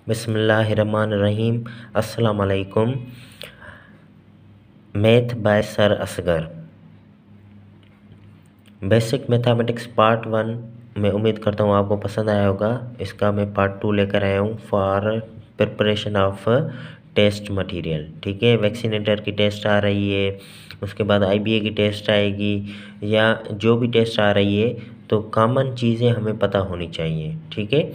बिस्मिल्लाहिर्रहमानिर्रहीम। अस्सलाम वालेकुम। Math by sir Asghar. Basic mathematics part 1 मैं उम्मीद करता हूँ आपको पसंद आया होगा। इसका मैं पार्ट 2 लेकर आया हूँ for preparation of test material. ठीक है, वैक्सीनेटर की टेस्ट आ रही है, उसके बाद आईबीए की टेस्ट आएगी, या जो भी टेस्ट आ रही है, तो कॉमन चीज़ें हमें पता होनी चाहिए। ठीक है,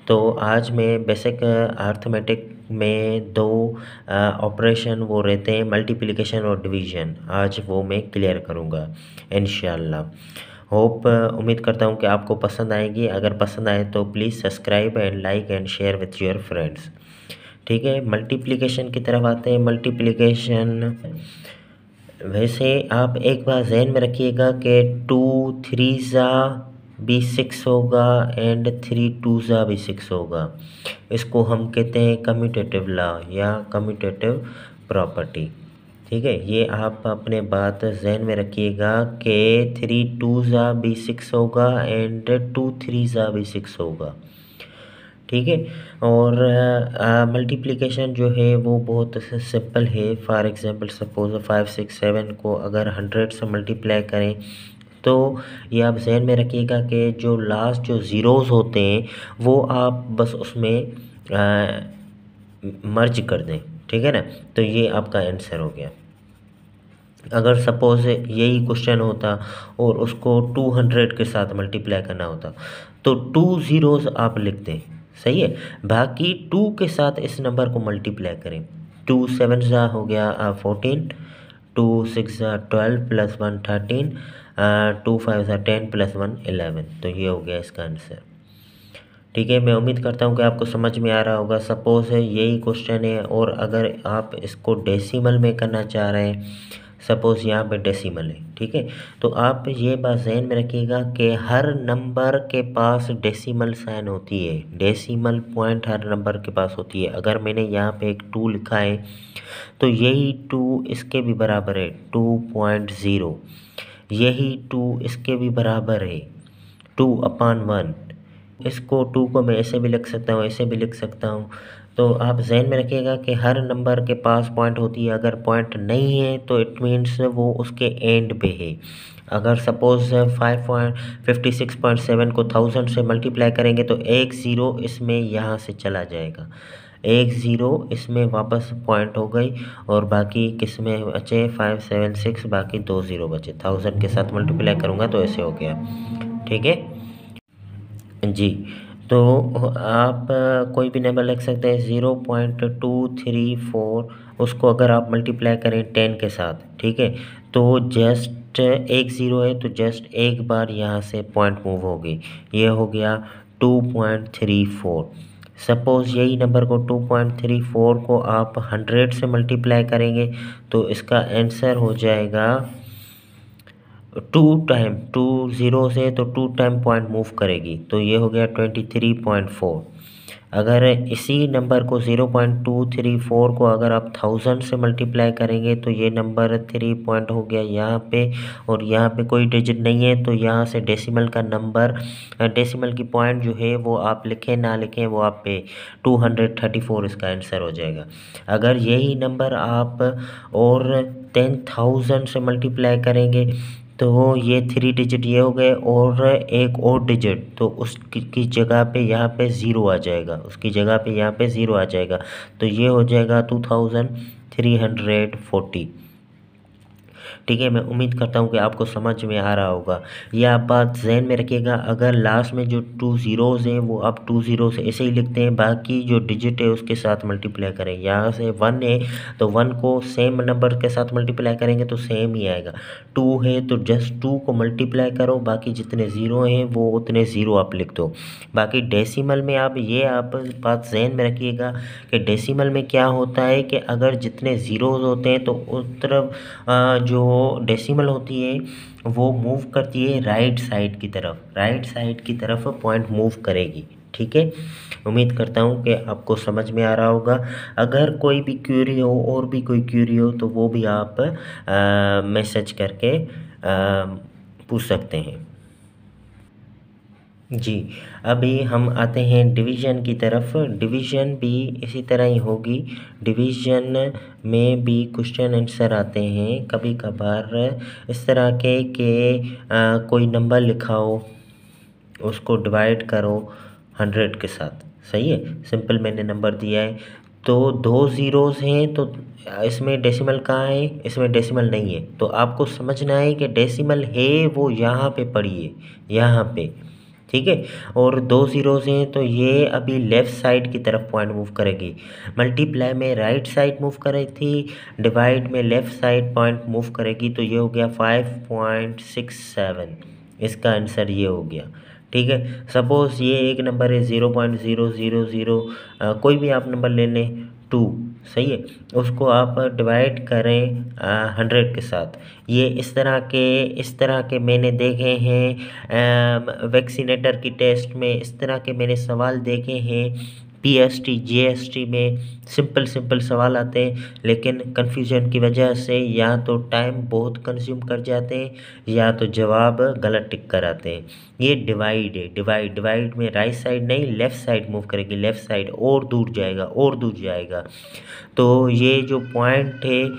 तो आज मैं बेसिक अर्थमेटिक में दो ऑपरेशन वो रहते हैं, मल्टीप्लिकेशन और डिवीज़न, आज वो मैं क्लियर करूँगा इंशाल्लाह। होप उम्मीद करता हूँ कि आपको पसंद आएगी। अगर पसंद आए तो please subscribe and like and share with your friends. ठीक है, मल्टीप्लिकेशन की तरफ आते हैं। मल्टीप्लिकेशन वैसे आप एक बार जहन में रखिएगा कि 2 3 ज़ा भी 6 होगा एंड 3 2 ज़ा भी 6 होगा। इसको हम कहते हैं कम्यूटेटिव लॉ या कम्यूटेटिव प्रॉपर्टी। ठीक है, ये आप अपने बात जहन में रखिएगा कि 3 2 ज़ा भी 6 होगा एंड 2 3 ज़ा भी 6 होगा। ठीक है, और मल्टीप्लिकेशन जो है वो बहुत सिंपल है। फॉर एग्जांपल सपोज 5 6 7 को अगर 100 से मल्टीप्लाई करें तो ये आप जहन में रखिएगा कि जो लास्ट जो ज़ीरोज़ होते हैं वो आप बस उसमें मर्ज कर दें। ठीक है ना, तो ये आपका आंसर हो गया। अगर सपोज़ यही क्वेश्चन होता और उसको 200 के साथ मल्टीप्लाई करना होता तो 2 ज़ीरोज़ आप लिख दें, सही है। बाकी 2 के साथ इस नंबर को मल्टीप्लाई करें। 2 7 ज़ा हो गया 14, 2 6 ज़ा 12 प्लस 1 13, 2 5 ज़ा 10 प्लस 1 11। तो ये हो गया इसका आंसर। ठीक है, मैं उम्मीद करता हूँ कि आपको समझ में आ रहा होगा। सपोज़ है यही क्वेश्चन है और अगर आप इसको डेसिमल में करना चाह रहे हैं, सपोज़ यहाँ पे डेसिमल है, ठीक है, तो आप ये बात ज़हन में रखिएगा कि हर नंबर के पास डेसिमल साइन होती है, डेसिमल पॉइंट हर नंबर के पास होती है। अगर मैंने यहाँ पे एक 2 लिखा है तो यही 2 इसके भी बराबर है 2.0, यही 2 इसके भी बराबर है 2/1। इसको 2 को मैं ऐसे भी लिख सकता हूँ, ऐसे भी लिख सकता हूँ। तो आप जहन में रखिएगा कि हर नंबर के पास पॉइंट होती है। अगर पॉइंट नहीं है तो इट मीन्स वो उसके एंड पे है। अगर सपोज़ 56.7 को 1000 से मल्टीप्लाई करेंगे तो एक ज़ीरो इसमें यहाँ से चला जाएगा, एक ज़ीरो इसमें वापस पॉइंट हो गई और बाकी किस में बचे 5 7 6, बाकी 2 ज़ीरो बचे। 1000 के साथ मल्टीप्लाई करूँगा तो ऐसे हो गया। ठीक है जी, तो आप कोई भी नंबर लिख सकते हैं 0.234, उसको अगर आप मल्टीप्लाई करें 10 के साथ, ठीक है, तो जस्ट एक ज़ीरो है तो जस्ट एक बार यहाँ से पॉइंट मूव होगी, ये हो गया 2.34। सपोज़ यही नंबर को 2.34 को आप 100 से मल्टीप्लाई करेंगे तो इसका आंसर हो जाएगा 2 टाइम 2 ज़ीरो से तो 2 टाइम पॉइंट मूव करेगी तो ये हो गया 23.4। अगर इसी नंबर को 0.234 को अगर आप 1000 से मल्टीप्लाई करेंगे तो ये नंबर 3 पॉइंट हो गया यहाँ पे, और यहाँ पे कोई डिजिट नहीं है तो यहाँ से डेसिमल का नंबर, डेसिमल की पॉइंट जो है वो आप लिखें ना लिखें वो आप पे 234 इसका आंसर हो जाएगा। अगर यही नंबर आप और 10,000 से मल्टीप्लाई करेंगे तो ये 3 डिजिट ये हो गए और एक और डिजिट तो उसकी की जगह पे यहाँ पे ज़ीरो आ जाएगा, उसकी जगह पे यहाँ पे ज़ीरो आ जाएगा तो ये हो जाएगा 2340। ठीक है, मैं उम्मीद करता हूँ कि आपको समझ में आ रहा होगा। ये आप बात जहन में रखिएगा। अगर लास्ट में जो 2 ज़ीरोज़ हैं वो आप 2 ज़ीरो से ऐसे ही लिखते हैं, बाकी जो डिजिट है उसके साथ मल्टीप्लाई करें। यहाँ से 1 है तो 1 को सेम नंबर के साथ मल्टीप्लाई करेंगे तो सेम ही आएगा। 2 है तो जस्ट 2 को मल्टीप्लाई करो, बाकी जितने ज़ीरो हैं वो उतने ज़ीरो आप लिख दो। बाकी डेसिमल में आप ये आप बात जहन में रखिएगा कि डेसिमल में क्या होता है कि अगर जितने ज़ीरोज़ होते हैं तो उस तरफ जो डेसिमल होती है वो मूव करती है राइट साइड की तरफ, राइट साइड की तरफ पॉइंट मूव करेगी। ठीक है, उम्मीद करता हूँ कि आपको समझ में आ रहा होगा। अगर कोई भी क्यूरी हो और भी कोई क्यूरी हो तो वो भी आप मैसेज करके पूछ सकते हैं। जी, अभी हम आते हैं डिवीज़न की तरफ। डिवीज़न भी इसी तरह ही होगी। डिवीज़न में भी क्वेश्चन आंसर आते हैं कभी कभार इस तरह के कि कोई नंबर लिखा हो, उसको डिवाइड करो 100 के साथ। सही है, सिंपल मैंने नंबर दिया है तो 2 ज़ीरोज़ हैं तो इसमें डेसिमल कहाँ है, इसमें डेसिमल नहीं है। तो आपको समझना है कि डेसिमल है वो यहाँ पे पड़ी है, यहाँ पे, ठीक है। और 2 ज़ीरोज़ हैं तो ये अभी लेफ़्ट साइड की तरफ पॉइंट मूव करेगी। मल्टीप्लाई में राइट साइड मूव कर रही थी, डिवाइड में लेफ़्ट साइड पॉइंट मूव करेगी, तो ये हो गया 5.67। इसका आंसर ये हो गया, ठीक है। सपोज़ ये एक नंबर है 0.000, कोई भी आप नंबर ले लें, 2, सही है। उसको आप डिवाइड करें 100 के साथ। ये इस तरह के मैंने देखे हैं वैक्सीनेटर की टेस्ट में, इस तरह के मैंने सवाल देखे हैं पीएसटी जीएसटी में। सिंपल सवाल आते हैं लेकिन कन्फ्यूजन की वजह से या तो टाइम बहुत कंज्यूम कर जाते हैं या तो जवाब गलत टिक कर आते हैं। ये डिवाइड है, डिवाइड में राइट साइड नहीं लेफ़्ट साइड मूव करेगी, लेफ़्ट साइड और दूर जाएगा। तो ये जो पॉइंट है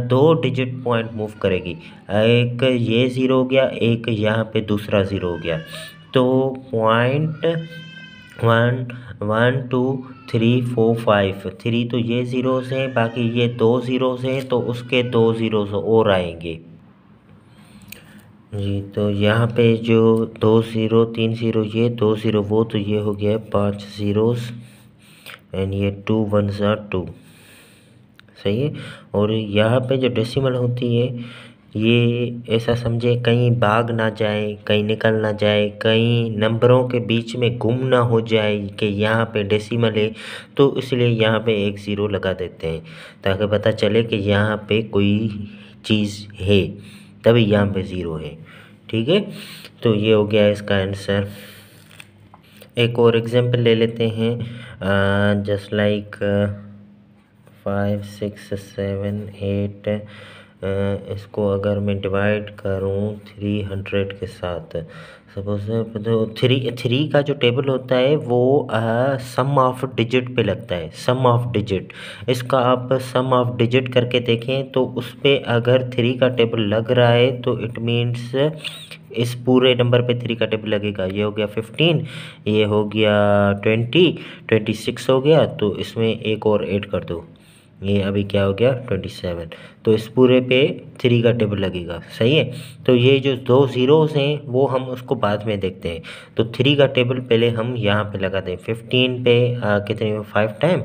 2 डिजिट पॉइंट मूव करेगी। एक ये ज़ीरो हो गया, एक यहाँ पे दूसरा ज़ीरो हो गया। तो पॉइंट 1 1 2 3 4 5, 3 तो ये ज़ीरोज़ हैं, बाकी ये 2 ज़ीरोज़ हैं तो उसके 2 ज़ीरोज़ और आएंगे जी। तो यहाँ पे जो 2 ज़ीरो 3 ज़ीरो ये 2 ज़ीरो वो, तो ये हो गया 5 ज़ीरोज़ एंड ये 2 1s are 2, सही है। और यहाँ पे जो डेसिमल होती है ये ऐसा समझे कहीं भाग ना जाए, कहीं निकल ना जाए, कहीं नंबरों के बीच में गुम ना हो जाए कि यहाँ पे डेसिमल है, तो इसलिए यहाँ पे एक ज़ीरो लगा देते हैं ताकि पता चले कि यहाँ पे कोई चीज़ है, तभी यहाँ पे ज़ीरो है, ठीक है। तो ये हो गया इसका आंसर। एक और एग्जांपल ले लेते हैं जस्ट लाइक 5 6 7 8। इसको अगर मैं डिवाइड करूं 300 के साथ, सपोज तो थ्री का जो टेबल होता है वो सम ऑफ डिजिट पे लगता है, सम ऑफ डिजिट। इसका आप सम ऑफ डिजिट करके देखें तो उस पर अगर 3 का टेबल लग रहा है तो इट मीन्स इस पूरे नंबर पे 3 का टेबल लगेगा। ये हो गया 15, ये हो गया 26 हो गया, तो इसमें एक और ऐड कर दो, ये अभी क्या हो गया 27। तो इस पूरे पे 3 का टेबल लगेगा, सही है। तो ये जो 2 ज़ीरोज़ हैं वो हम उसको बाद में देखते हैं। तो 3 का टेबल पहले हम यहाँ पे लगा दें। 15 पे कितने में 5 टाइम,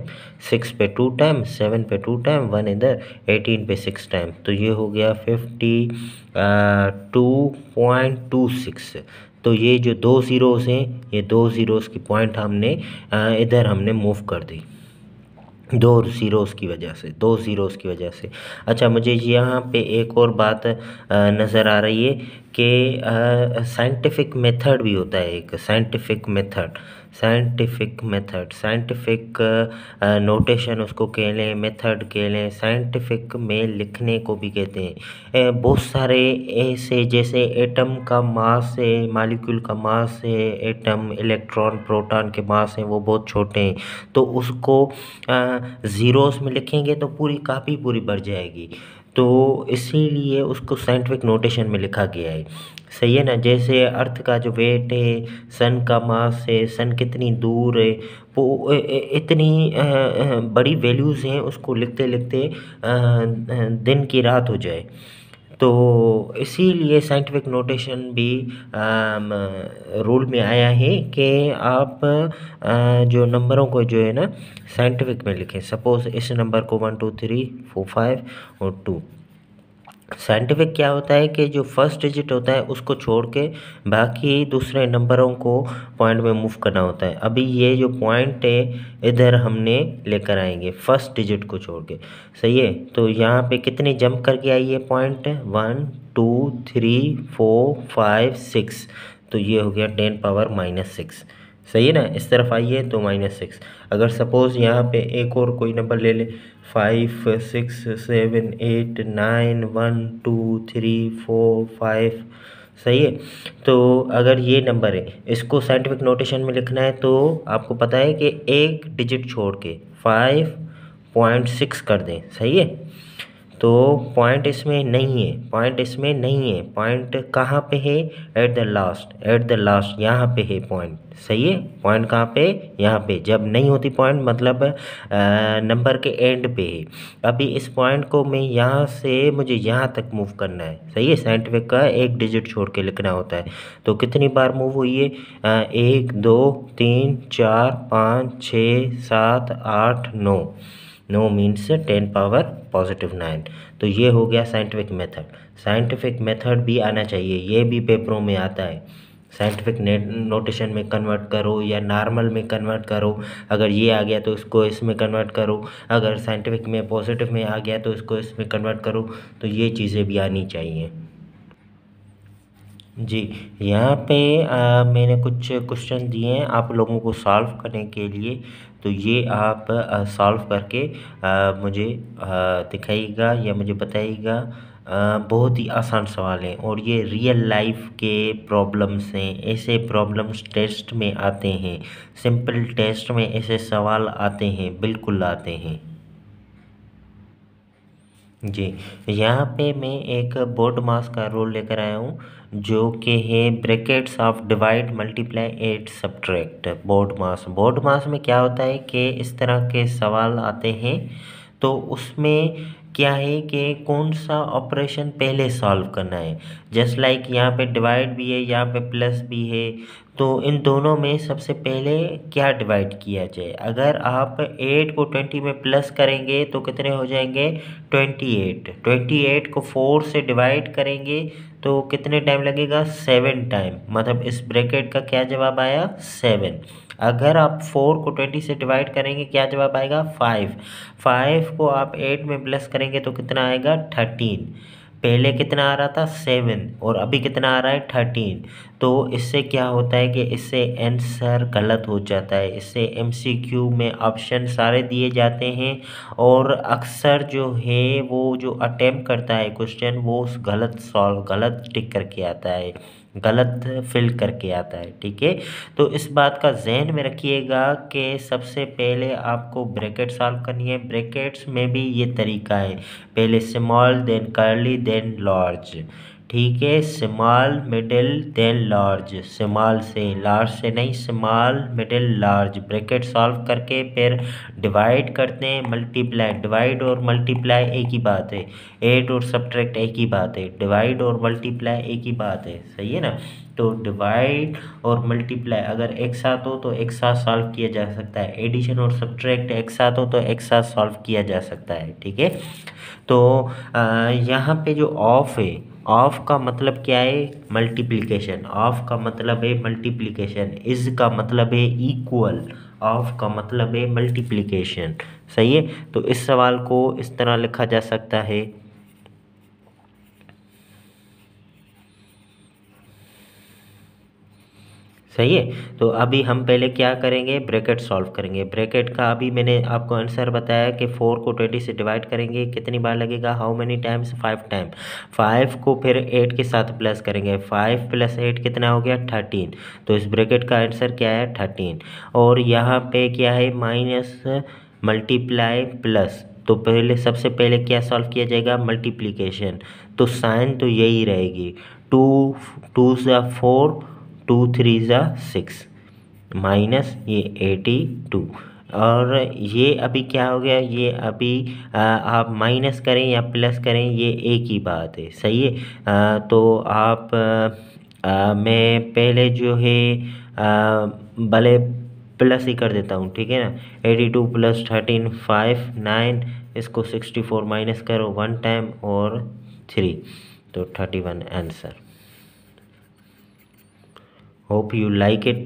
6 पे 2 टाइम, 7 पे 2 टाइम, 1 इधर, 18 पे 6 टाइम, तो ये हो गया 52.26। तो ये जो 2 ज़ीरोज़ हैं, ये 2 ज़ीरोज़ की पॉइंट हमने इधर हमने मूव कर दी 2 ज़ीरोज़ की वजह से। अच्छा, मुझे यहाँ पे एक और बात नज़र आ रही है कि साइंटिफिक मेथड भी होता है, एक साइंटिफिक नोटेशन उसको कह लें, मेथड कह लें, साइंटिफिक में लिखने को भी कहते हैं। बहुत सारे ऐसे जैसे एटम का मास है, मॉलिक्यूल का मास है, एटम इलेक्ट्रॉन प्रोटॉन के मास हैं वो बहुत छोटे हैं, तो उसको ज़ीरोस में लिखेंगे तो पूरी कापी पूरी भर जाएगी, तो इसीलिए उसको साइंटिफिक नोटेशन में लिखा गया है, सही है ना। जैसे अर्थ का जो वेट है, सन का मास है, सन कितनी दूर है, वो इतनी बड़ी वैल्यूज़ हैं, उसको लिखते लिखते दिन की रात हो जाए। तो इसीलिए साइंटिफिक नोटेशन भी रूल में आया है कि आप जो नंबरों को जो है ना साइंटिफिक में लिखें। सपोज़ इस नंबर को 1 2 3 4 5 और 2। साइंटिफिक क्या होता है कि जो फर्स्ट डिजिट होता है उसको छोड़ के बाकी दूसरे नंबरों को पॉइंट में मूव करना होता है। अभी ये जो पॉइंट है इधर हमने लेकर आएंगे फर्स्ट डिजिट को छोड़ के, सही है। तो यहाँ पे कितने जंप करके आई है पॉइंट, 1 2 3 4 5 6, तो ये हो गया 10 पावर -6, सही है ना। इस तरफ आई है तो -6। अगर सपोज़ यहाँ पे एक और कोई नंबर ले ले 5 6 7 8 9 1 2 3 4 5 सही है। तो अगर ये नंबर है, इसको साइंटिफिक नोटेशन में लिखना है तो आपको पता है कि एक डिजिट छोड़ के 5.6 कर दें। सही है। तो पॉइंट इसमें नहीं है, पॉइंट इसमें नहीं है। पॉइंट कहाँ पे है? एट द लास्ट यहाँ पे है पॉइंट। सही है। पॉइंट कहाँ पे? यहाँ पे। जब नहीं होती पॉइंट मतलब नंबर के एंड पे है। अभी इस पॉइंट को मैं यहाँ से मुझे यहाँ तक मूव करना है। सही है। साइंटिफिक का एक डिजिट छोड़ के लिखना होता है। तो कितनी बार मूव हुई है? 1 2 3 4 5 6 7 8 9। 9 मीन्स 10 पावर +9। तो ये हो गया साइंटिफिक मेथड। साइंटिफिक मेथड भी आना चाहिए, ये भी पेपरों में आता है। साइंटिफिक नोटेशन में कन्वर्ट करो या नॉर्मल में कन्वर्ट करो। अगर ये आ गया तो इसको इसमें कन्वर्ट करो, अगर साइंटिफिक में पॉजिटिव में आ गया तो इसको इसमें कन्वर्ट करो। तो ये चीज़ें भी आनी चाहिए जी। यहाँ पे मैंने कुछ क्वेश्चन दिए हैं आप लोगों को सॉल्व करने के लिए। तो ये आप सॉल्व करके मुझे दिखाइएगा या मुझे बताइएगा। बहुत ही आसान सवाल है और ये रियल लाइफ के प्रॉब्लम्स हैं। ऐसे प्रॉब्लम्स टेस्ट में आते हैं, सिंपल टेस्ट में ऐसे सवाल आते हैं, बिल्कुल आते हैं जी। यहाँ पे मैं एक बोर्ड मास का रोल लेकर आया हूँ जो कि है brackets of divide multiply add subtract. BODMAS में क्या होता है कि इस तरह के सवाल आते हैं तो उसमें क्या है कि कौन सा ऑपरेशन पहले सॉल्व करना है। जस्ट लाइक यहाँ पे डिवाइड भी है, यहाँ पे प्लस भी है। तो इन दोनों में सबसे पहले क्या डिवाइड किया जाए। अगर आप 8 को 20 में प्लस करेंगे तो कितने हो जाएंगे? 28। 28 को 4 से डिवाइड करेंगे तो कितने टाइम लगेगा? 7 टाइम। मतलब इस ब्रैकेट का क्या जवाब आया? 7। अगर आप 4 को 20 से डिवाइड करेंगे क्या जवाब आएगा? 5। 5 को आप 8 में प्लस करेंगे तो कितना आएगा? 13। पहले कितना आ रहा था? 7 और अभी कितना आ रहा है? 13। तो इससे क्या होता है कि इससे आंसर गलत हो जाता है। इससे एमसीक्यू में ऑप्शन सारे दिए जाते हैं और अक्सर जो है वो जो अटेम्प्ट करता है क्वेश्चन वो गलत टिक करके आता है, गलत फिल करके आता है। ठीक है। तो इस बात का जहन में रखिएगा कि सबसे पहले आपको ब्रैकेट सॉल्व करनी है। ब्रैकेट्स में भी ये तरीका है, पहले small then curly then large. ठीक है। Small middle then large, small से लार्ज से नहीं, small middle large. Bracket solve करके फिर डिवाइड करते हैं, मल्टीप्लाई। डिवाइड और मल्टीप्लाई एक ही बात है, ऐड और सब्ट्रैक्ट एक ही बात है, डिवाइड और मल्टीप्लाई एक ही बात है। सही है ना। तो डिवाइड और मल्टीप्लाई अगर एक साथ हो तो एक साथ सॉल्व किया जा सकता है, एडिशन और सब्ट्रैक्ट एक साथ हो तो एक साथ सॉल्व किया जा सकता है। ठीक है। तो यहाँ पे जो ऑफ है, ऑफ का मतलब क्या है? मल्टीप्लिकेशन। ऑफ का मतलब है मल्टीप्लिकेशन। इज का मतलब है इक्वल। ऑफ का मतलब है मल्टीप्लिकेशन। सही है। तो इस सवाल को इस तरह लिखा जा सकता है। सही है। तो अभी हम पहले क्या करेंगे? ब्रैकेट सॉल्व करेंगे। ब्रैकेट का अभी मैंने आपको आंसर बताया कि 4 को 20 से डिवाइड करेंगे कितनी बार लगेगा? How many times? 5 टाइम। 5 को फिर 8 के साथ प्लस करेंगे, 5 + 8 कितना हो गया? 13। तो इस ब्रैकेट का आंसर क्या है? 13। और यहाँ पे क्या है? Minus multiply plus. तो पहले सबसे पहले क्या सॉल्व किया जाएगा? मल्टीप्लिकेशन। तो साइन तो यही रहेगी, 2 2 ज़ा 4, 2 3 ज़ा 6 माइनस ये 82। और ये अभी क्या हो गया? ये अभी आप माइनस करें या प्लस करें ये एक ही बात है। सही है। तो आप मैं पहले जो है भले प्लस ही कर देता हूँ। ठीक है ना। 82 + 13 5 9, इसको 64 माइनस करो 1 टाइम और 3, तो 31 answer. Hope you like it.